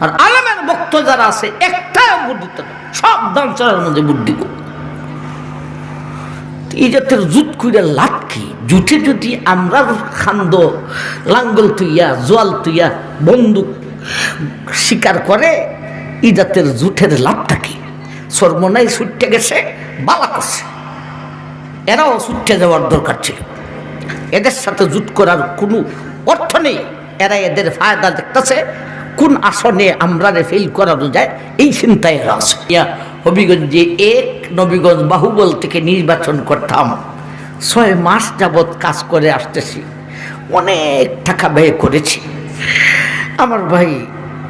আর আলেমের ভক্ত যারা আছে একটাও ভোট দিত না, সব দানচারের মধ্যে ভোট দিব। এই জাতের জুট কইরা লাভ কি? জুটে যদি আমরা খান্দ লাঙ্গল তুইয়া জোয়াল তুইয়া বন্দুক শিকার করে, এই জাতের জুটের লাভটা কি? সর্বনাই ছুটতে গেছে, বালা করছে, এরাও ছুটতে যাওয়ার দরকার ছিল। এদের সাথে জুট করার কোনো অর্থ নেই। এরা এদের ফায়দা দেখতেছে, কোন আসনে আমরা ফেল করানো যায় এই চিন্তায় এরা আছে। হবিগঞ্জে এক নবীগঞ্জ বাহুবল থেকে নির্বাচন করতাম, 6 মাস যাবৎ কাজ করে আসতেছি, অনেক টাকা ব্যয় করেছি। আমার ভাই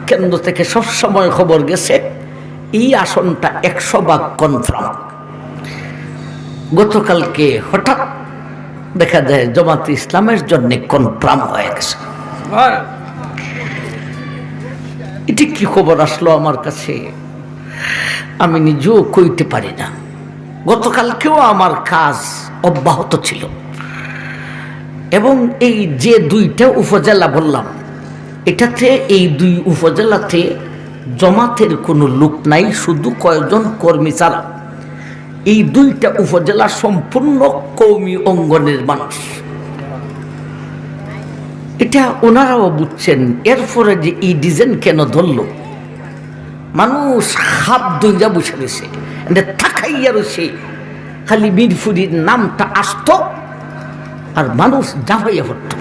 কেন্দ্র থেকে সবসময় খবর গেছে এই আসনটা 100% কনফার্ম। গতকালকে হঠাৎ দেখা যায় জামাতে ইসলামের জন্য কনফার্ম হয়ে গেছে। এটি কি খবর আসলো আমার কাছে, আমি নিজেও কইতে পারি না। গতকালকেও আমার কাজ অব্যাহত ছিল, এবং এই যে 2টা উপজেলা বললাম, এটাতে এই 2 উপজেলাতে জমাতের কোনো লোক নাই, শুধু কয়েকজন কর্মী ছাড়া। এই 2টা উপজেলা সম্পূর্ণ কওমি অঙ্গনের মানুষ, এটা ওনারাও বুঝছেন। এরপরে যে এই ডিজাইন কেন ধরল, মানুষ হাত দইরা বসে রয়েছে, থাকাইয়া রয়েছে, খালি মিরপুরির নামটা আসতো আর মানুষ জাফাইয়া পড়ত।